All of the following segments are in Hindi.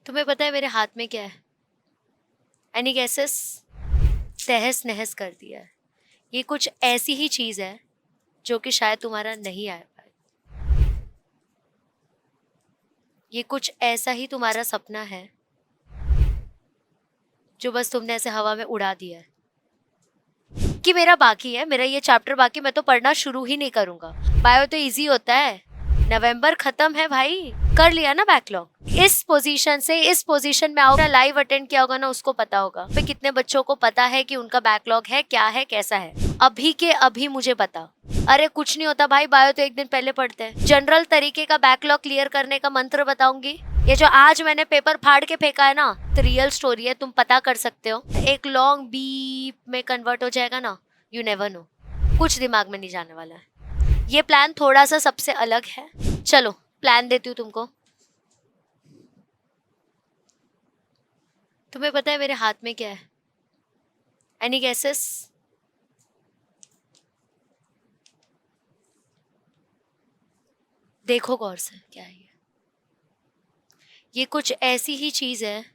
तुम्हें पता है मेरे हाथ में क्या है? Any gases? तहस नहस कर दिया है। ये कुछ ऐसी ही चीज है जो कि शायद तुम्हारा नहीं आ पाए। ये कुछ ऐसा ही तुम्हारा सपना है जो बस तुमने ऐसे हवा में उड़ा दिया है कि मेरा बाकी है, मेरा ये चैप्टर बाकी, मैं तो पढ़ना शुरू ही नहीं करूंगा। बायो तो इजी होता है, नवंबर खत्म है भाई, कर लिया ना बैकलॉग। इस पोजीशन से इस पोजीशन में आओगे, लाइव अटेंड किया होगा ना, उसको पता होगा पे कितने बच्चों को पता है कि उनका बैकलॉग है, क्या है, कैसा है। अभी के अभी मुझे बता। अरे कुछ नहीं होता भाई, बायो तो एक दिन पहले पढ़ते हैं। जनरल तरीके का बैकलॉग क्लियर करने का मंत्र बताऊंगी। ये जो आज मैंने पेपर फाड़ के फेंका है ना, तो रियल स्टोरी है, तुम पता कर सकते हो। एक लॉन्ग बीप में कन्वर्ट हो जाएगा ना, यू नेवर नो। कुछ दिमाग में नहीं जाने वाला है। ये प्लान थोड़ा सा सबसे अलग है। चलो प्लान देती हूँ तुमको। तुम्हें पता है मेरे हाथ में क्या है? Any gases? देखो गौर से, क्या है ये कुछ ऐसी ही चीज है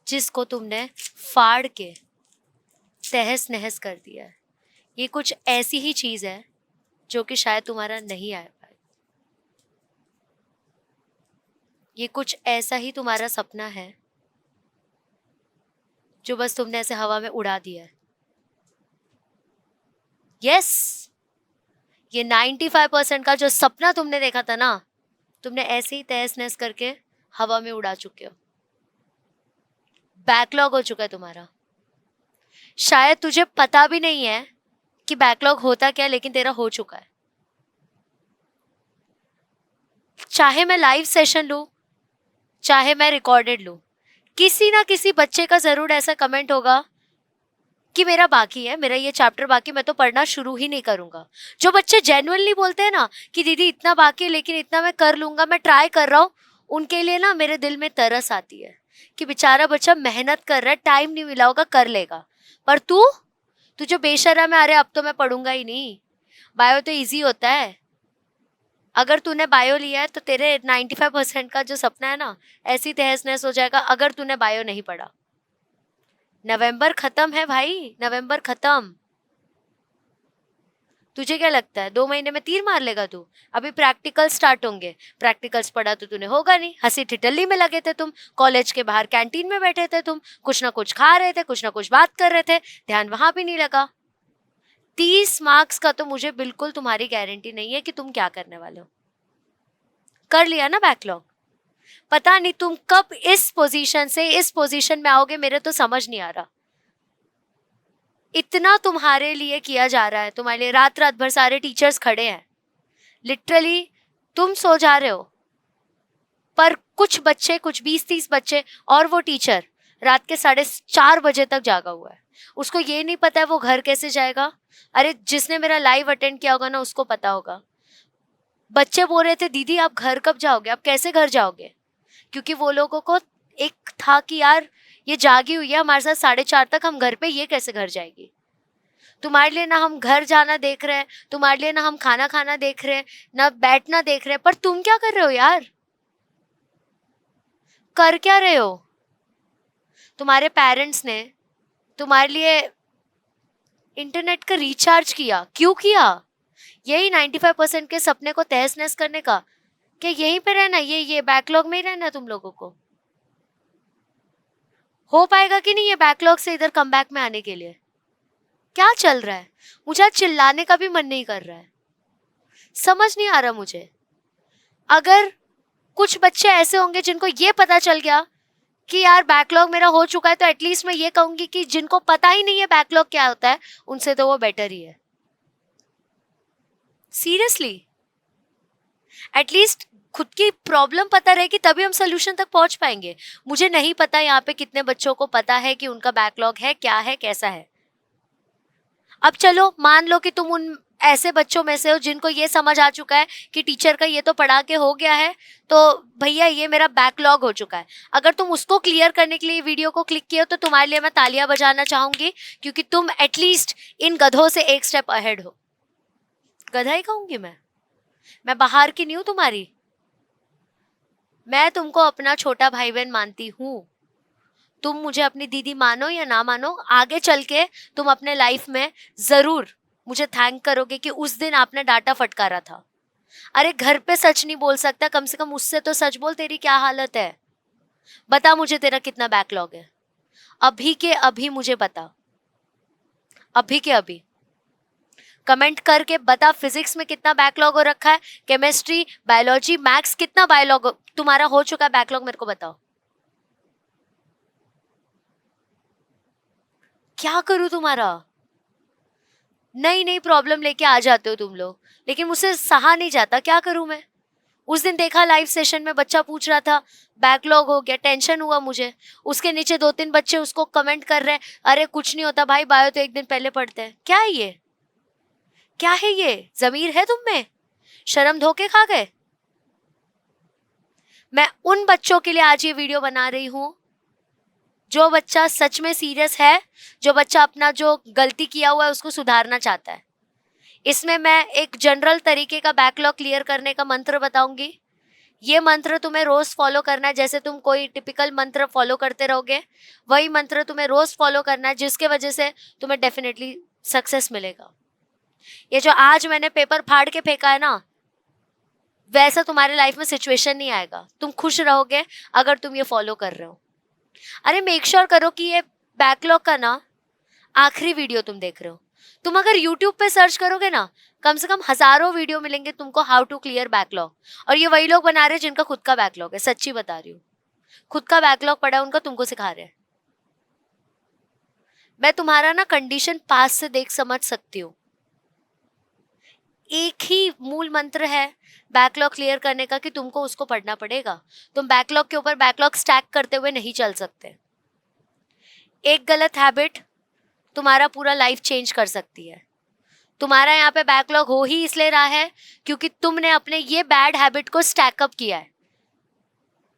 जिसको तुमने फाड़ के तहस नहस कर दिया है। ये कुछ ऐसी ही चीज है जो कि शायद तुम्हारा नहीं आ पाए। ये कुछ ऐसा ही तुम्हारा सपना है जो बस तुमने ऐसे हवा में उड़ा दिया है। यस, ये 95% का जो सपना तुमने देखा था ना, तुमने ऐसे ही तहस नहस करके हवा में उड़ा चुके हो। बैकलॉग हो चुका है तुम्हारा। शायद तुझे पता भी नहीं है कि बैकलॉग होता क्या, लेकिन तेरा हो चुका है। चाहे मैं लाइव सेशन लूं, चाहे मैं रिकॉर्डेड लूं, किसी ना किसी बच्चे का जरूर ऐसा कमेंट होगा कि मेरा बाकी है, मेरा ये चैप्टर बाकी, मैं तो पढ़ना शुरू ही नहीं करूंगा। जो बच्चे जेन्युइनली बोलते हैं ना कि दीदी इतना बाकी है लेकिन इतना मैं कर लूंगा, मैं ट्राई कर रहा हूँ, उनके लिए ना मेरे दिल में तरस आती है कि बेचारा बच्चा मेहनत कर रहा है, टाइम नहीं मिला होगा, कर लेगा। पर तू तू जो बेशर्म है, अरे अब तो मैं पढ़ूंगा ही नहीं। बायो तो इजी होता है। अगर तूने बायो लिया है तो तेरे 95% का जो सपना है ना, ऐसी तहस नहस हो जाएगा अगर तूने बायो नहीं पढ़ा। नवंबर खत्म है भाई, नवंबर खत्म। तुझे क्या लगता है 2 महीने में तीर मार लेगा तू? अभी प्रैक्टिकल स्टार्ट होंगे। प्रैक्टिकल्स पढ़ा तो तूने होगा नहीं, हंसी ठिठल्ली में लगे थे तुम, कॉलेज के बाहर कैंटीन में बैठे थे तुम, कुछ ना कुछ खा रहे थे, कुछ ना कुछ बात कर रहे थे, ध्यान वहां भी नहीं लगा। 30 मार्क्स का तो मुझे बिल्कुल तुम्हारी गारंटी नहीं है कि तुम क्या करने वाले हो। कर लिया ना बैकलॉग। पता नहीं तुम कब इस पोजीशन से इस पोजीशन में आओगे, मेरे तो समझ नहीं आ रहा। इतना तुम्हारे लिए किया जा रहा है, तुम्हारे लिए रात रात भर सारे टीचर्स खड़े हैं, लिटरली। तुम सो जा रहे हो, पर कुछ बच्चे, कुछ 20-30 बच्चे, और वो टीचर रात के 4:30 बजे तक जागा हुआ है। उसको ये नहीं पता है वो घर कैसे जाएगा। अरे जिसने मेरा लाइव अटेंड किया होगा ना, उसको पता होगा। बच्चे बोल रहे थे दीदी आप घर कब जाओगे, आप कैसे घर जाओगे, क्योंकि वो लोगों को एक था कि यार ये जागी हुई है हमारे साथ 4:30 तक, हम घर पे, ये कैसे घर जाएगी। तुम्हारे लिए ना हम घर जाना देख रहे हैं, तुम्हारे लिए ना हम खाना खाना देख रहे हैं, ना बैठना देख रहे हैं, पर तुम क्या कर रहे हो यार? कर क्या रहे हो? तुम्हारे पेरेंट्स ने तुम्हारे लिए इंटरनेट का रिचार्ज किया, क्यों किया? यही 95% के सपने को तहस नहस करने का, कि यहीं पे रहना, ये बैकलॉग में ही रहना तुम लोगों को। हो पाएगा कि नहीं ये बैकलॉग से इधर कम बैक में आने के लिए? क्या चल रहा है? मुझे आज चिल्लाने का भी मन नहीं कर रहा है, समझ नहीं आ रहा मुझे। अगर कुछ बच्चे ऐसे होंगे जिनको ये पता चल गया कि यार बैकलॉग मेरा हो चुका है, तो एटलीस्ट मैं ये कहूंगी कि जिनको पता ही नहीं है बैकलॉग क्या होता है, उनसे तो वो बेटर ही है। सीरियसली, एटलीस्ट खुद की प्रॉब्लम पता रहेगी तभी हम सोल्यूशन तक पहुंच पाएंगे। मुझे नहीं पता यहाँ पे कितने बच्चों को पता है कि उनका बैकलॉग है, क्या है, कैसा है। अब चलो मान लो कि तुम उन ऐसे बच्चों में से हो जिनको ये समझ आ चुका है कि टीचर का ये तो पढ़ा के हो गया है, तो भैया ये मेरा बैकलॉग हो चुका है। अगर तुम उसको क्लियर करने के लिए वीडियो को क्लिक किए हो तो तुम्हारे लिए मैं तालियां बजाना चाहूंगी, क्योंकि तुम एटलीस्ट इन गधों से एक स्टेप अहेड हो। गधा ही कहूंगी मैं बाहर की नहीं हूं तुम्हारी। मैं तुमको अपना छोटा भाई बहन मानती हूँ, तुम मुझे अपनी दीदी मानो या ना मानो, आगे चल के तुम अपने लाइफ में जरूर मुझे थैंक करोगे कि उस दिन आपने डांटा फटकारा था। अरे घर पे सच नहीं बोल सकता, कम से कम उससे तो सच बोल, तेरी क्या हालत है, बता मुझे तेरा कितना बैकलॉग है, अभी के अभी मुझे बता, अभी के अभी कमेंट करके बता, फिजिक्स में कितना बैकलॉग हो रखा है, केमिस्ट्री, बायोलॉजी, मैथ्स, कितना बायोलॉग तुम्हारा हो चुका है बैकलॉग, मेरे को बताओ। क्या करूं तुम्हारा? नई नई प्रॉब्लम लेके आ जाते हो तुम लोग, लेकिन मुझसे सहा नहीं जाता, क्या करूं मैं? उस दिन देखा लाइव सेशन में बच्चा पूछ रहा था, बैकलॉग हो गया, टेंशन हुआ मुझे। उसके नीचे 2-3 बच्चे उसको कमेंट कर रहे हैं, अरे कुछ नहीं होता भाई, बायो तो एक दिन पहले पढ़ते हैं। क्या है ये? क्या है ये? जमीर है तुम में? शर्म धोखे खा गए? मैं उन बच्चों के लिए आज ये वीडियो बना रही हूं, जो बच्चा सच में सीरियस है, जो बच्चा अपना जो गलती किया हुआ है उसको सुधारना चाहता है। इसमें मैं एक जनरल तरीके का बैकलॉग क्लियर करने का मंत्र बताऊंगी। ये मंत्र तुम्हें रोज फॉलो करना है, जैसे तुम कोई टिपिकल मंत्र फॉलो करते रहोगे, वही मंत्र तुम्हें रोज फॉलो करना है, जिसके वजह से तुम्हें डेफिनेटली सक्सेस मिलेगा। ये जो आज मैंने पेपर फाड़ के फेंका है ना, वैसा तुम्हारे लाइफ में सिचुएशन नहीं आएगा, तुम खुश रहोगे अगर तुम ये फॉलो कर रहे हो। अरे मेक श्योर करो कि ये बैकलॉग का ना आखिरी वीडियो तुम देख रहे हो। तुम अगर यूट्यूब पे सर्च करोगे ना, कम से कम हजारों वीडियो मिलेंगे तुमको हाउ टू क्लियर बैकलॉग, और ये वही लोग बना रहे हैं जिनका खुद का बैकलॉग है, सच्ची बता रही हूँ। खुद का बैकलॉग पड़ा है उनका, तुमको सिखा रहे हैं। मैं तुम्हारा ना कंडीशन पास से देख समझ सकती हूँ। एक ही मूल मंत्र है बैकलॉग क्लियर करने का कि तुमको उसको पढ़ना पड़ेगा। तुम बैकलॉग के ऊपर बैकलॉग स्टैक करते हुए नहीं चल सकते। एक गलत हैबिट तुम्हारा पूरा लाइफ चेंज कर सकती है। तुम्हारा यहाँ पे बैकलॉग हो ही इसलिए रहा है क्योंकि तुमने अपने ये बैड हैबिट को स्टैकअप किया है।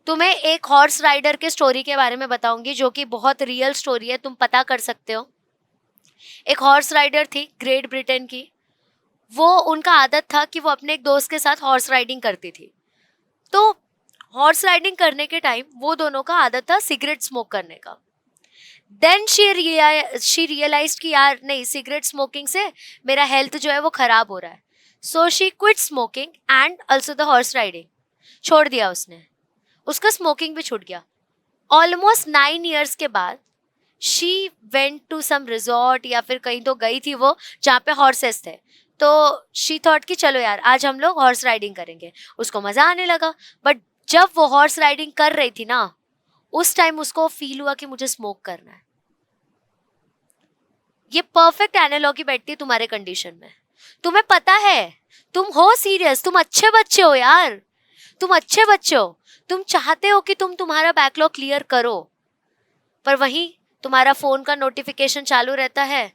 तुम्हें एक हॉर्स राइडर के स्टोरी के बारे में बताऊंगी, जो कि बहुत रियल स्टोरी है, तुम पता कर सकते हो। एक हॉर्स राइडर थी ग्रेट ब्रिटेन की। वो उनका आदत था कि वो अपने एक दोस्त के साथ हॉर्स राइडिंग करती थी। तो हॉर्स राइडिंग करने के टाइम वो दोनों का आदत था सिगरेट स्मोक करने का। देन शी रियलाइज कि यार नहीं, सिगरेट स्मोकिंग से मेरा हेल्थ जो है वो खराब हो रहा है। So she quit smoking and also the horse riding. छोड़ दिया उसने, उसका स्मोकिंग भी छूट गया। ऑलमोस्ट 9 years के बाद she went to some resort, या फिर कहीं तो गई थी वो जहाँ पे हॉर्सेस थे। तो शी थॉट कि चलो यार आज हम लोग हॉर्स राइडिंग करेंगे। उसको मजा आने लगा। बट जब वो हॉर्स राइडिंग कर रही थी ना, उस टाइम उसको फील हुआ कि मुझे स्मोक करना है। ये परफेक्ट एनालॉजी बैठती है तुम्हारे कंडीशन में। तुम्हें पता है, तुम हो सीरियस, तुम अच्छे बच्चे हो यार, तुम अच्छे बच्चे हो, तुम चाहते हो कि तुम तुम्हारा बैकलॉग क्लियर करो, पर वहीं तुम्हारा फोन का नोटिफिकेशन चालू रहता है,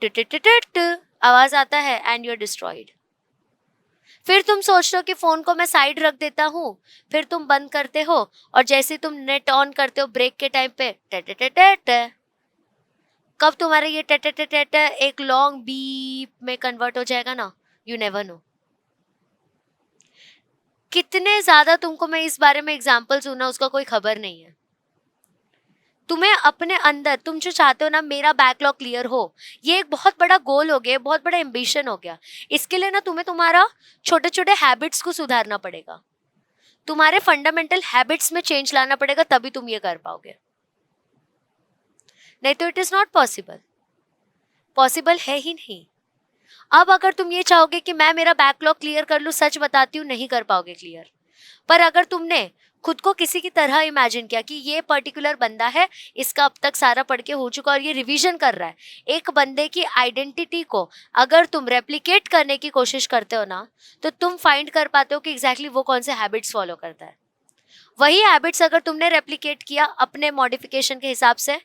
टिट आवाज आता है एंड यू आर डिस्ट्रॉयड। फिर तुम सोचते हो कि फोन को मैं साइड रख देता हूँ, फिर तुम बंद करते हो, और जैसे तुम नेट ऑन करते हो ब्रेक के टाइम पे, टेट कब तुम्हारा ये टेट एक लॉन्ग बीप में कन्वर्ट हो जाएगा ना, यू नेवर नो। कितने ज्यादा तुमको मैं इस बारे में एग्जाम्पल दूं ना, उसका कोई खबर नहीं है। तुम्हें अपने अंदर, तुम जो चाहते हो ना मेरा बैकलॉग क्लियर हो, ये एक बहुत बड़ा गोल हो गया, बहुत बड़ा एम्बिशन हो गया। इसके लिए ना तुम्हें तुम्हारा छोटे छोटे हैबिट्स को सुधारना पड़ेगा, तुम्हारे फंडामेंटल हैबिट्स में चेंज लाना पड़ेगा, तभी तुम ये कर पाओगे। नहीं तो it is not possible, possible है ही नहीं। अब अगर तुम ये चाहोगे कि मैं मेरा बैकलॉग क्लियर कर लूं, सच बताती हूँ नहीं कर पाओगे क्लियर। पर अगर तुमने खुद को किसी की तरह इमेजिन किया कि ये पर्टिकुलर बंदा है, इसका अब तक सारा पढ़ के हो चुका और ये रिवीजन कर रहा है, एक बंदे की आइडेंटिटी को अगर तुम रेप्लिकेट करने की कोशिश करते हो ना, तो तुम फाइंड कर पाते हो कि एग्जैक्टली वो कौन से हैबिट्स फॉलो करता है। वही हैबिट्स अगर तुमने रेप्लिकेट किया अपने मॉडिफिकेशन के हिसाब से,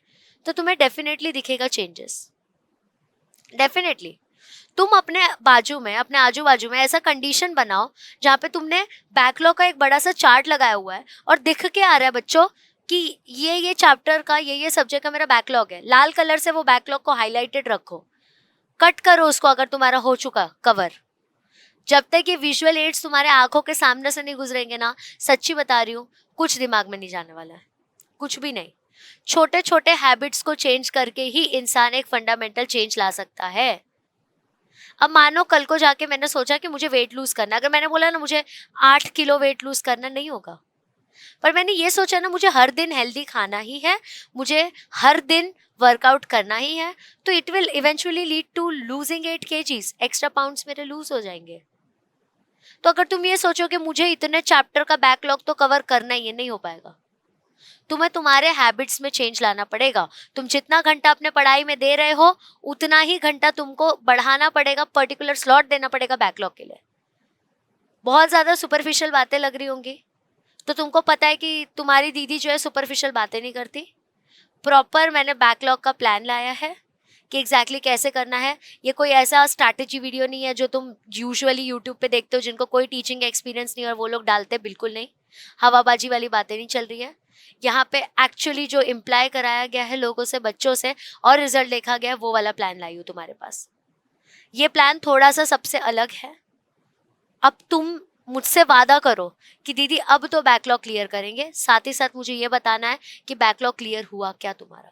तो तुम्हें डेफिनेटली दिखेगा चेंजेस, डेफिनेटली। तुम अपने बाजू में, अपने आजू बाजू में ऐसा कंडीशन बनाओ जहाँ पे तुमने बैकलॉग का एक बड़ा सा चार्ट लगाया हुआ है और दिख के आ रहा है बच्चों कि ये चैप्टर का, ये सब्जेक्ट का मेरा बैकलॉग है। लाल कलर से वो बैकलॉग को हाईलाइटेड रखो, कट करो उसको अगर तुम्हारा हो चुका कवर। जब तक ये विजुअल एड्स तुम्हारे आंखों के सामने से नहीं गुजरेंगे ना, सच्ची बता रही हूँ, कुछ दिमाग में नहीं जाने वाला है, कुछ भी नहीं। छोटे छोटे हैबिट्स को चेंज करके ही इंसान एक फंडामेंटल चेंज ला सकता है। अब मानो कल को जाके मैंने सोचा कि मुझे वेट लूज करना, अगर मैंने बोला ना मुझे 8 किलो वेट लूज करना, नहीं होगा। पर मैंने ये सोचा ना मुझे हर दिन हेल्दी खाना ही है, मुझे हर दिन वर्कआउट करना ही है, तो it will eventually lead to losing 8 kgs, extra pounds मेरे लूज हो जाएंगे। तो अगर तुम ये सोचो कि मुझे इतने चैप्टर का बैकलॉग तो कवर करना ही है, नहीं हो पाएगा। तुम्हें तुम्हारे हैबिट्स में चेंज लाना पड़ेगा। तुम जितना घंटा अपने पढ़ाई में दे रहे हो, उतना ही घंटा तुमको बढ़ाना पड़ेगा, पर्टिकुलर स्लॉट देना पड़ेगा बैकलॉग के लिए। बहुत ज्यादा सुपरफिशियल बातें लग रही होंगी, तो तुमको पता है कि तुम्हारी दीदी जो है सुपरफिशियल बातें नहीं करती। प्रॉपर मैंने बैकलॉग का प्लान लाया है कि एग्जैक्टली कैसे करना है। ये कोई ऐसा स्ट्रैटेजी वीडियो नहीं है जो तुम यूजुअली यूट्यूब पे देखते हो, जिनको कोई टीचिंग एक्सपीरियंस नहीं और वो लोग डालते, बिल्कुल नहीं। हवाबाजी वाली बातें नहीं चल रही है यहाँ पे। एक्चुअली जो इम्प्लाई कराया गया है लोगों से, बच्चों से, और रिजल्ट देखा गया है, वो वाला प्लान लाई हूँ तुम्हारे पास। ये प्लान थोड़ा सा सबसे अलग है। अब तुम मुझसे वादा करो कि दीदी अब तो बैकलॉग क्लियर करेंगे, साथ ही साथ मुझे ये बताना है कि बैकलॉग क्लियर हुआ क्या तुम्हारा।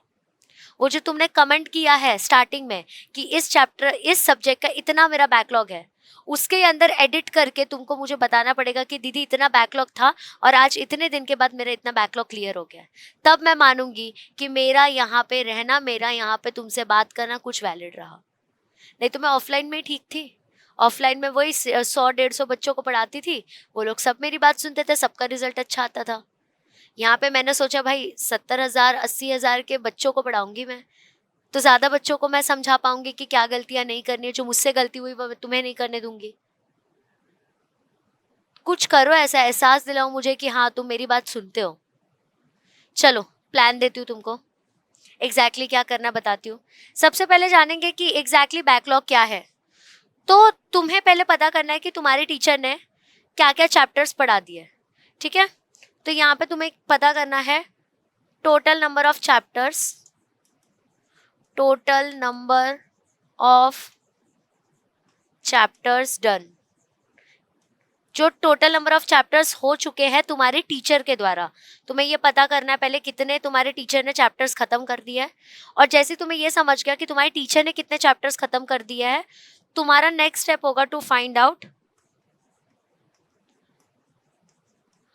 वो जो तुमने कमेंट किया है स्टार्टिंग में कि इस चैप्टर, इस सब्जेक्ट का इतना मेरा बैकलॉग है, उसके अंदर एडिट करके तुमको मुझे बताना पड़ेगा कि दीदी इतना बैकलॉग था और आज इतने दिन के बाद मेरा इतना बैकलॉग क्लियर हो गया है। तब मैं मानूंगी कि मेरा यहाँ पे रहना, मेरा यहाँ पे तुमसे बात करना कुछ वैलिड रहा। नहीं तो मैं ऑफलाइन में ही ठीक थी। ऑफलाइन में वही 100-150 बच्चों को पढ़ाती थी, वो लोग सब मेरी बात सुनते थे, सबका रिजल्ट अच्छा आता था। यहाँ पे मैंने सोचा भाई 70,000 80,000 के बच्चों को पढ़ाऊंगी मैं, तो ज़्यादा बच्चों को मैं समझा पाऊंगी कि क्या गलतियां नहीं करनी है। जो मुझसे गलती हुई वो मैं तुम्हें नहीं करने दूंगी। कुछ करो, ऐसा एहसास दिलाओ मुझे कि हाँ तुम मेरी बात सुनते हो। चलो प्लान देती हूँ तुमको, एग्जैक्टली क्या करना बताती हूँ। सबसे पहले जानेंगे कि एग्जैक्टली बैकलॉग क्या है। तो तुम्हें पहले पता करना है कि तुम्हारे टीचर ने क्या क्या चैप्टर्स पढ़ा दिए, ठीक है। तो यहाँ पे तुम्हें पता करना है total number of chapters, total number of chapters done. जो टोटल नंबर ऑफ चैप्टर्स हो चुके हैं तुम्हारे टीचर के द्वारा, तुम्हें ये पता करना है पहले कितने तुम्हारे टीचर ने चैप्टर्स खत्म कर दिया है। और जैसे तुम्हें ये समझ गया कि तुम्हारे टीचर ने कितने चैप्टर्स खत्म कर दिया है, तुम्हारा नेक्स्ट स्टेप होगा to find out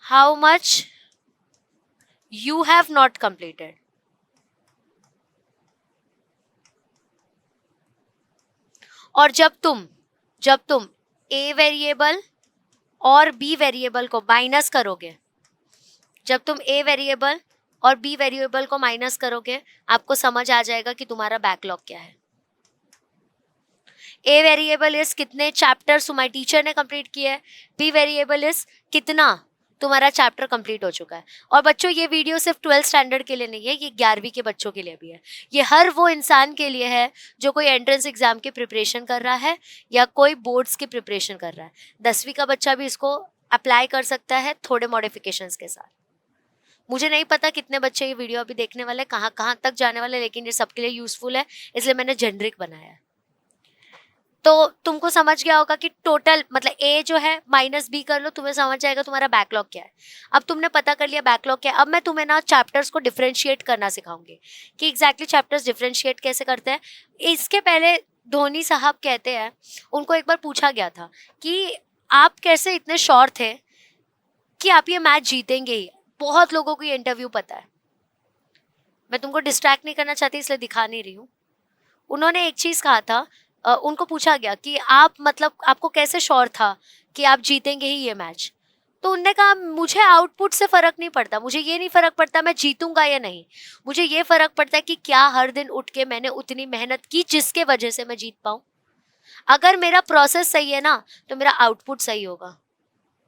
how much you have not completed. और जब तुम ए वेरिएबल और बी वेरिएबल को माइनस करोगे, जब तुम ए वेरिएबल और बी वेरिएबल को माइनस करोगे, आपको समझ आ जाएगा कि तुम्हारा बैकलॉग क्या है। ए वेरिएबल इज कितने चैप्टर्स तुम्हारे टीचर ने कंप्लीट किए हैं, बी वेरिएबल इज कितना तुम्हारा चैप्टर कंप्लीट हो चुका है। और बच्चों ये वीडियो सिर्फ 12th स्टैंडर्ड के लिए नहीं है, ये 11वीं के बच्चों के लिए भी है। ये हर वो इंसान के लिए है जो कोई एंट्रेंस एग्जाम की प्रिपरेशन कर रहा है या कोई बोर्ड्स की प्रिपरेशन कर रहा है। 10वीं का बच्चा भी इसको अप्लाई कर सकता है थोड़े मॉडिफिकेशंस के साथ। मुझे नहीं पता कितने बच्चे ये वीडियो अभी देखने वाले, कहाँ कहाँ तक जाने वाले, लेकिन ये सबके लिए यूजफुल है, इसलिए मैंने जेनरिक बनाया है। तो तुमको समझ गया होगा कि टोटल मतलब ए जो है माइनस बी कर लो, तुम्हें समझ जाएगा तुम्हारा बैकलॉग क्या है। अब तुमने पता कर लिया बैकलॉग क्या है। अब मैं तुम्हें ना चैप्टर्स को डिफरेंशिएट करना सिखाऊंगी कि एग्जैक्टली चैप्टर्स डिफरेंशिएट कैसे करते हैं। इसके पहले धोनी साहब कहते हैं, उनको एक बार पूछा गया था कि आप कैसे इतने श्योर थे कि आप ये मैच जीतेंगे ही। बहुत लोगों को ये इंटरव्यू पता है, मैं तुमको डिस्ट्रैक्ट नहीं करना चाहती इसलिए दिखा नहीं रही हूँ। उन्होंने एक चीज़ कहा था, उनको पूछा गया कि आप मतलब आपको कैसे श्योर था कि आप जीतेंगे ही ये मैच। तो उनने कहा मुझे आउटपुट से फ़र्क नहीं पड़ता, मुझे ये नहीं फ़र्क पड़ता मैं जीतूंगा या नहीं, मुझे ये फ़र्क पड़ता है कि क्या हर दिन उठ के मैंने उतनी मेहनत की जिसके वजह से मैं जीत पाऊँ। अगर मेरा प्रोसेस सही है ना तो मेरा आउटपुट सही होगा।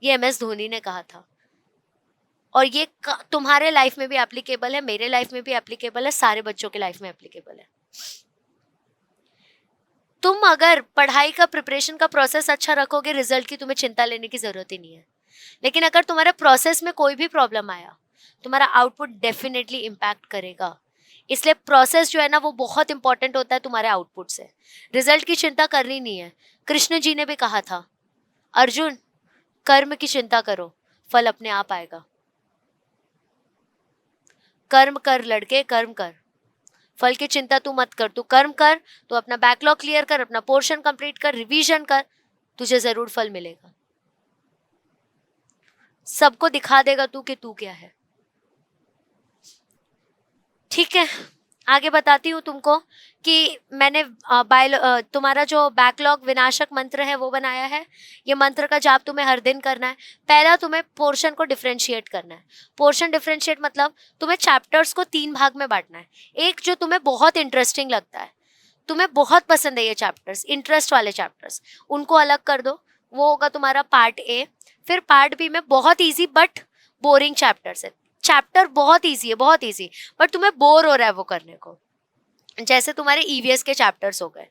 ये MS धोनी ने कहा था। और ये तुम्हारे लाइफ में भी एप्लीकेबल है, मेरे लाइफ में भी एप्लीकेबल है, सारे बच्चों के लाइफ में एप्लीकेबल है। तुम अगर पढ़ाई का प्रिपरेशन का प्रोसेस अच्छा रखोगे, रिजल्ट की तुम्हें चिंता लेने की जरूरत ही नहीं है। लेकिन अगर तुम्हारे प्रोसेस में कोई भी प्रॉब्लम आया, तुम्हारा आउटपुट डेफिनेटली इम्पैक्ट करेगा। इसलिए प्रोसेस जो है ना वो बहुत इंपॉर्टेंट होता है तुम्हारे आउटपुट से। रिजल्ट की चिंता करनी नहीं है। कृष्ण जी ने भी कहा था, अर्जुन, कर्म की चिंता करो, फल अपने आप आएगा। कर्म कर लड़के, कर्म कर, फल की चिंता तू मत कर, तू कर्म कर, तू अपना बैकलॉग क्लियर कर, अपना पोर्शन कंप्लीट कर, रिवीजन कर, तुझे जरूर फल मिलेगा। सबको दिखा देगा तू कि तू क्या है। ठीक है, आगे बताती हूँ तुमको कि मैंने तुम्हारा जो बैकलॉग विनाशक मंत्र है वो बनाया है। ये मंत्र का जाप तुम्हें हर दिन करना है। पहला तुम्हें पोर्शन को डिफरेंशिएट करना है। पोर्शन डिफरेंशिएट मतलब तुम्हें चैप्टर्स को 3 भाग में बांटना है। एक जो तुम्हें बहुत इंटरेस्टिंग लगता है, तुम्हें बहुत पसंद है ये चैप्टर्स, इंटरेस्ट वाले चैप्टर्स, उनको अलग कर दो, वो होगा तुम्हारा पार्ट ए। फिर पार्ट बी में बहुत ईजी बट बोरिंग चैप्टर्स है। चैप्टर बहुत ईजी है, बहुत ईजी, बट तुम्हें बोर हो रहा है वो करने को। जैसे तुम्हारे ईवीएस के चैप्टर्स हो गए,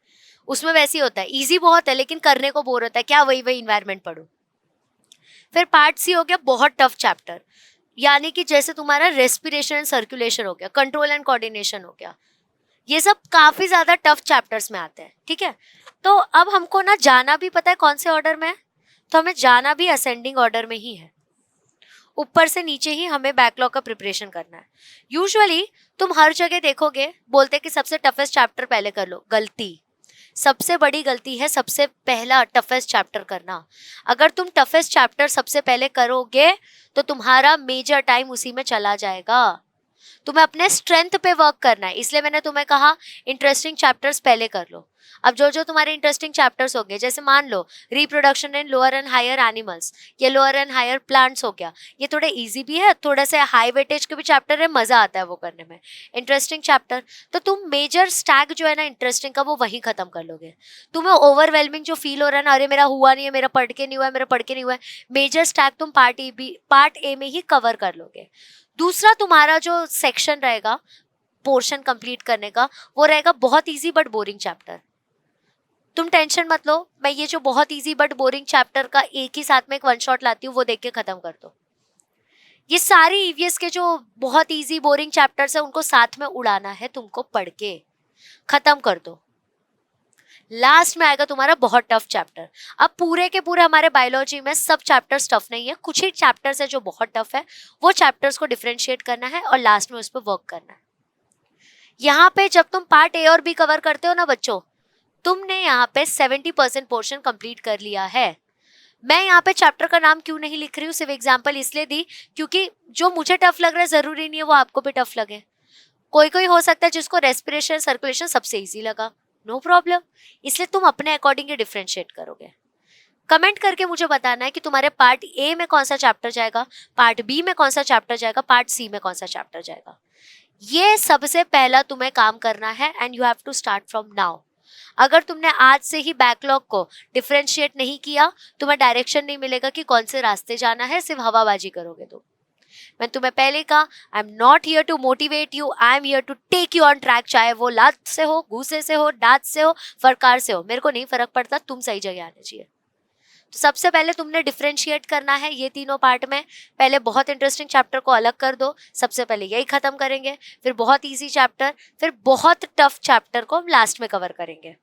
उसमें वैसे ही होता है, ईजी बहुत है लेकिन करने को बोर होता है, क्या वही वही इन्वायरमेंट पढ़ो। फिर पार्ट सी हो गया बहुत टफ चैप्टर, यानी कि जैसे तुम्हारा रेस्पिरेशन एंड सर्कुलेशन हो गया, कंट्रोल एंड कोऑर्डिनेशन हो गया, ये सब काफी ज्यादा टफ चैप्टर्स में आते हैं। ठीक है, तो अब हमको ना जाना भी पता है कौन से ऑर्डर में है, तो हमें जाना भी असेंडिंग ऑर्डर में ही है, ऊपर से नीचे ही हमें बैकलॉग का प्रिपरेशन करना है। यूजुअली तुम हर जगह देखोगे बोलते कि सबसे टफेस्ट चैप्टर पहले कर लो, गलती, सबसे बड़ी गलती है सबसे पहला टफेस्ट चैप्टर करना। अगर तुम टफेस्ट चैप्टर सबसे पहले करोगे तो तुम्हारा मेजर टाइम उसी में चला जाएगा। तुम्हें अपने स्ट्रेंथ पे वर्क करना है, इसलिए मैंने तुम्हें कहा इंटरेस्टिंग चैप्टर्स पहले कर लो। अब जो जो तुम्हारे इंटरेस्टिंग चैप्टर्स हो गए, जैसे मान लो reproduction in lower and higher animals, ये लोअर एंड हायर प्लांट्स हो गया, ये थोड़े इजी भी है, थोड़ा सा हाई वेटेज के भी चैप्टर है, मजा आता है वो करने में, इंटरेस्टिंग चैप्टर। तो तुम मेजर स्टैक जो है ना इंटरेस्टिंग का, वो वहीं खत्म कर लोगे। तुम्हें ओवरवेलमिंग जो फील हो रहा है ना, अरे मेरा हुआ नहीं है, मेरा पढ़ के नहीं हुआ है, मेरा पढ़ के नहीं हुआ है, मेजर स्टैक तुम पार्ट ए में ही कवर कर लोगे। दूसरा तुम्हारा जो सेक्शन रहेगा पोर्शन कंप्लीट करने का, वो रहेगा बहुत इजी बट बोरिंग चैप्टर। तुम टेंशन मत लो, मैं ये जो बहुत इजी बट बोरिंग चैप्टर का एक ही साथ में एक वन शॉट लाती हूँ, वो देख के खत्म कर दो। ये सारी ईवीएस के जो बहुत इजी बोरिंग चैप्टर्स है उनको साथ में उड़ाना है तुमको, पढ़ के खत्म कर दो। लास्ट में आएगा तुम्हारा बहुत टफ चैप्टर। अब पूरे के पूरे हमारे बायोलॉजी में सब चैप्टर्स टफ नहीं है, कुछ ही चैप्टर्स है जो बहुत टफ है, वो चैप्टर्स को डिफरेंशिएट करना है और लास्ट में उस पर वर्क करना है। यहाँ पे जब तुम पार्ट ए और बी कवर करते हो ना बच्चों, तुमने यहाँ पे 70% पोर्शन कंप्लीट कर लिया है। मैं यहाँ पे चैप्टर का नाम क्यों नहीं लिख रही हूँ, सिर्फ एग्जाम्पल इसलिए दी क्योंकि जो मुझे टफ लग रहा है जरूरी नहीं है वो आपको भी टफ लगे। कोई कोई हो सकता है जिसको रेस्पिरेशन सर्कुलेशन सबसे इजी लगा, नो प्रॉब्लम, इसलिए तुम अपने अकॉर्डिंग डिफरेंशिएट करोगे। कमेंट करके मुझे बताना है कि तुम्हारे पार्ट ए में कौन सा चैप्टर जाएगा, पार्ट बी में कौन सा चैप्टर जाएगा, पार्ट सी में कौन सा चैप्टर जाएगा। ये सबसे पहला तुम्हें काम करना है and you have to start from now. अगर तुमने आज से ही बैकलॉग को डिफरेंशिएट नहीं किया, तुम्हें डायरेक्शन नहीं मिलेगा कि कौन से रास्ते जाना है, सिर्फ हवाबाजी करोगे तुम। मैं तुम्हें पहले कहा, I am not here to motivate you, I am here to take you on track. चाहे वो लात से हो, घूसे से हो, दांत से हो, फरकार से हो, मेरे को नहीं फर्क पड़ता, तुम सही जगह आने चाहिए। तो सबसे पहले तुमने डिफरेंशिएट करना है ये तीनों पार्ट में। पहले बहुत इंटरेस्टिंग चैप्टर को अलग कर दो, सबसे पहले यही खत्म करेंगे, फिर बहुत इजी चैप्टर, फिर बहुत टफ चैप्टर को हम लास्ट में कवर करेंगे।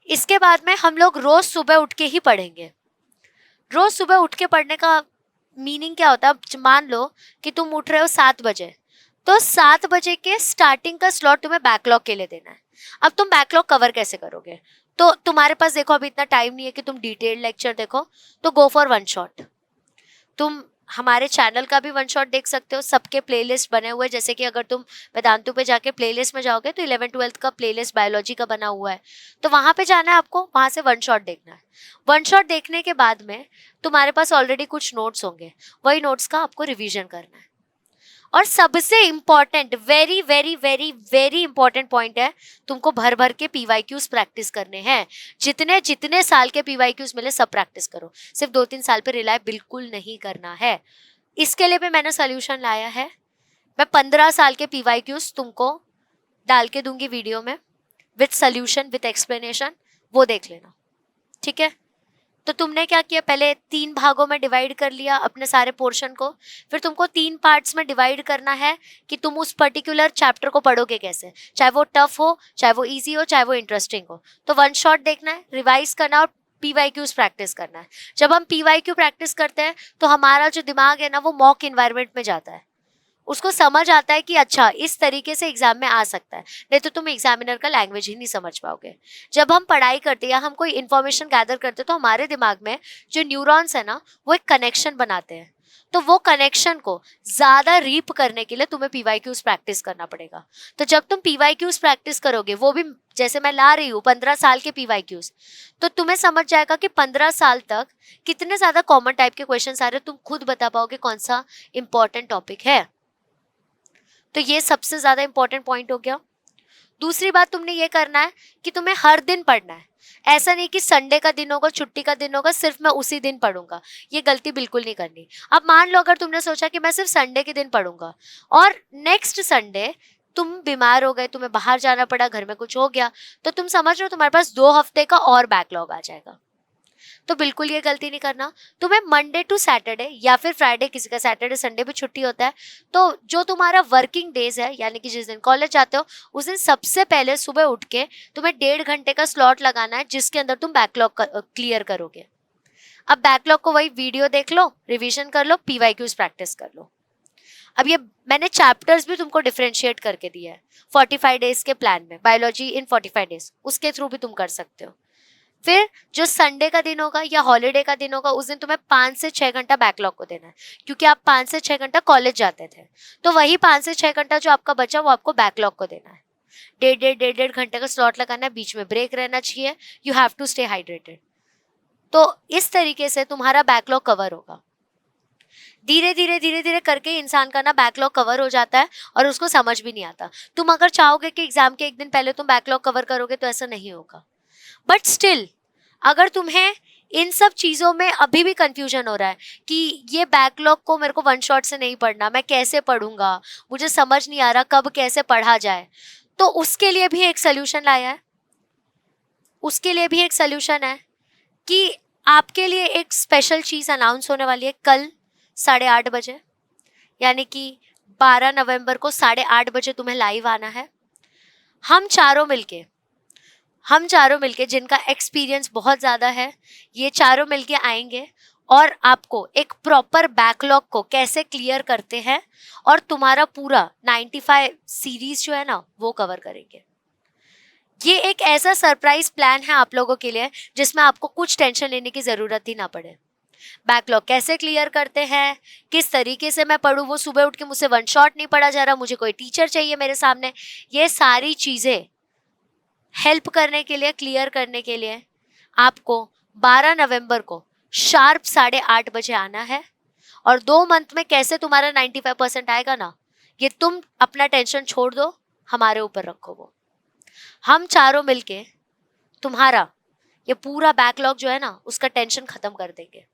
इसके बाद में हम लोग रोज सुबह उठ के ही पढ़ेंगे। रोज सुबह उठ के पढ़ने का मीनिंग क्या होता है, मान लो कि तुम उठ रहे हो 7 बजे, तो 7 बजे के स्टार्टिंग का स्लॉट तुम्हें बैकलॉग के लिए देना है। अब तुम बैकलॉग कवर कैसे करोगे, तो तुम्हारे पास देखो अभी इतना टाइम नहीं है कि तुम डिटेल्ड लेक्चर देखो, तो गो फॉर वन शॉट। तुम हमारे चैनल का भी वन शॉट देख सकते हो, सबके प्लेलिस्ट बने हुए हैं। जैसे कि अगर तुम वेदांतु पे जाके प्लेलिस्ट में जाओगे तो 11-12 का प्लेलिस्ट बायोलॉजी का बना हुआ है, तो वहां पे जाना है आपको, वहां से वन शॉट देखना है। वन शॉट देखने के बाद में तुम्हारे पास ऑलरेडी कुछ नोट्स होंगे, वही नोट्स का आपको रिवीजन करना है। और सबसे important, very very very very important point है, तुमको भर भर के पीवाईक्यूज प्रैक्टिस करने हैं। जितने जितने साल के पीवाईक्यूज मिले सब प्रैक्टिस करो, सिर्फ 2-3 साल पे रिलाय बिल्कुल नहीं करना है। इसके लिए भी मैंने सोल्यूशन लाया है। मैं 15 साल के पीवाईक्यूज तुमको डाल के दूंगी वीडियो में विथ सोल्यूशन विथ एक्सप्लेनेशन, वो देख लेना, ठीक है। तो तुमने क्या किया, पहले 3 भागों में डिवाइड कर लिया अपने सारे पोर्शन को, फिर तुमको 3 पार्ट्स में डिवाइड करना है कि तुम उस पर्टिकुलर चैप्टर को पढ़ोगे कैसे, चाहे वो टफ हो, चाहे वो इजी हो, चाहे वो इंटरेस्टिंग हो। तो वन शॉट देखना है, रिवाइज करना और PYQs प्रैक्टिस करना है। जब हम PYQ प्रैक्टिस करते हैं तो हमारा जो दिमाग है ना वो मॉक इन्वायरमेंट में जाता है, उसको समझ आता है कि अच्छा इस तरीके से एग्जाम में आ सकता है, नहीं तो तुम एग्जामिनर का लैंग्वेज ही नहीं समझ पाओगे। जब हम पढ़ाई करते हैं या हम कोई इन्फॉर्मेशन गैदर करते हैं तो हमारे दिमाग में जो न्यूरॉन्स है ना वो एक कनेक्शन बनाते हैं, तो वो कनेक्शन को ज्यादा रीप करने के लिए तुम्हें PYQs प्रैक्टिस करना पड़ेगा। तो जब तुम PYQs प्रैक्टिस करोगे, वो भी जैसे मैं ला रही हूँ 15 साल के PYQs, तो तुम्हें समझ जाएगा कि 15 साल तक कितने ज्यादा कॉमन टाइप के क्वेश्चन आ रहे हैं, तुम खुद बता पाओगे कौन सा इंपॉर्टेंट टॉपिक है। तो ये सबसे ज्यादा इंपॉर्टेंट पॉइंट हो गया। दूसरी बात तुमने ये करना है कि तुम्हें हर दिन पढ़ना है। ऐसा नहीं कि संडे का दिन होगा, छुट्टी का दिन होगा, सिर्फ मैं उसी दिन पढ़ूंगा, ये गलती बिल्कुल नहीं करनी। अब मान लो अगर तुमने सोचा कि मैं सिर्फ संडे के दिन पढ़ूंगा और नेक्स्ट संडे तुम बीमार हो गए, तुम्हें बाहर जाना पड़ा, घर में कुछ हो गया, तो तुम समझ रहे हो तुम्हारे पास 2 हफ्ते का और बैकलॉग आ जाएगा। तो बिल्कुल ये गलती नहीं करना। तुम्हें मंडे टू सैटरडे या फिर फ्राइडे, किसी का सैटरडे संडे भी छुट्टी होता है, तो जो तुम्हारा वर्किंग डेज है यानी कि जिस दिन कॉलेज जाते हो उस दिन सबसे पहले सुबह उठ के तुम्हें 1.5 घंटे का स्लॉट लगाना है जिसके अंदर तुम बैकलॉग क्लियर करोगे। अब बैकलॉग को वही वीडियो देख लो, रिविजन कर लो, PYQs प्रैक्टिस कर लो। अब ये मैंने चैप्टर्स भी तुमको डिफरेंशिएट करके दिया है 45 डेज के प्लान में, बायोलॉजी इन 45 डेज, उसके थ्रू भी तुम कर सकते हो। फिर जो संडे का दिन होगा या हॉलीडे का दिन होगा उस दिन तुम्हें 5 से 6 घंटा बैकलॉग को देना है, क्योंकि आप 5 से 6 घंटा कॉलेज जाते थे, तो वही 5 से 6 घंटा जो आपका बचा वो आपको बैकलॉग को देना है। 1.5 घंटे का स्लॉट लगाना है, बीच में ब्रेक रहना चाहिए, you have to stay hydrated. तो इस तरीके से तुम्हारा बैकलॉग कवर होगा। धीरे धीरे करके इंसान का ना बैकलॉग कवर हो जाता है और उसको समझ भी नहीं आता। तुम अगर चाहोगे कि एग्जाम के एक दिन पहले तुम बैकलॉग कवर करोगे तो ऐसा नहीं होगा। बट स्टिल अगर तुम्हें इन सब चीज़ों में अभी भी कंफ्यूजन हो रहा है कि ये बैकलॉग को मेरे को वन शॉट से नहीं पढ़ना, मैं कैसे पढ़ूंगा, मुझे समझ नहीं आ रहा कब कैसे पढ़ा जाए, तो उसके लिए भी एक सोल्यूशन लाया है। उसके लिए भी एक सोल्यूशन है कि आपके लिए एक स्पेशल चीज़ अनाउंस होने वाली है कल 8:30 बजे, यानी कि 12 नवंबर को 8:30 बजे तुम्हें लाइव आना है। हम चारों मिलके जिनका एक्सपीरियंस बहुत ज़्यादा है, ये चारों मिलके आएंगे और आपको एक प्रॉपर बैकलॉग को कैसे क्लियर करते हैं और तुम्हारा पूरा 95 सीरीज जो है ना वो कवर करेंगे। ये एक ऐसा सरप्राइज प्लान है आप लोगों के लिए जिसमें आपको कुछ टेंशन लेने की ज़रूरत ही ना पड़े। बैकलॉग कैसे क्लियर करते हैं, किस तरीके से मैं पढूं, वो सुबह उठ के मुझसे वन शॉट नहीं पढ़ा जा रहा, मुझे कोई टीचर चाहिए मेरे सामने, ये सारी चीज़ें हेल्प करने के लिए, क्लियर करने के लिए आपको 12 नवंबर को शार्प 8:30 बजे आना है। और 2 मंथ में कैसे तुम्हारा 95% आएगा ना, ये तुम अपना टेंशन छोड़ दो, हमारे ऊपर रखो। वो हम चारों मिलके तुम्हारा ये पूरा बैकलॉग जो है ना उसका टेंशन खत्म कर देंगे।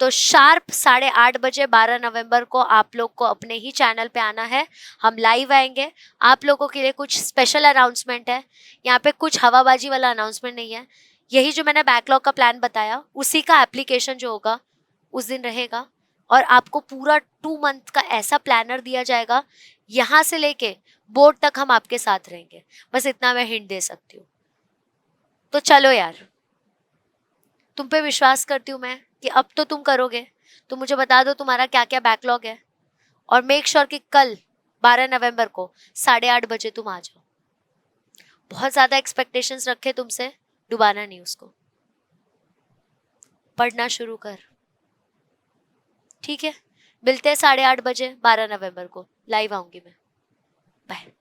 तो शार्प 8:30 बजे 12 नवंबर को आप लोग को अपने ही चैनल पे आना है, हम लाइव आएंगे। आप लोगों के लिए कुछ स्पेशल अनाउंसमेंट है, यहाँ पे कुछ हवाबाजी वाला अनाउंसमेंट नहीं है। यही जो मैंने बैकलॉग का प्लान बताया उसी का एप्लीकेशन जो होगा उस दिन रहेगा और आपको पूरा 2 मंथ का ऐसा प्लानर दिया जाएगा, यहाँ से लेके बोर्ड तक हम आपके साथ रहेंगे। बस इतना मैं हिंट दे सकती हूँ। तो चलो यार, तुम पे विश्वास करती हूँ मैं कि अब तो तुम करोगे। तो मुझे बता दो तुम्हारा क्या क्या बैकलॉग है और मेक श्योर कि कल 12 नवंबर को 8:30 बजे तुम आ जाओ। बहुत ज़्यादा एक्सपेक्टेशंस रखे तुमसे, डुबाना नहीं उसको, पढ़ना शुरू कर। ठीक है, मिलते हैं 8:30 बजे 12 नवंबर को, लाइव आऊंगी मैं। बाय।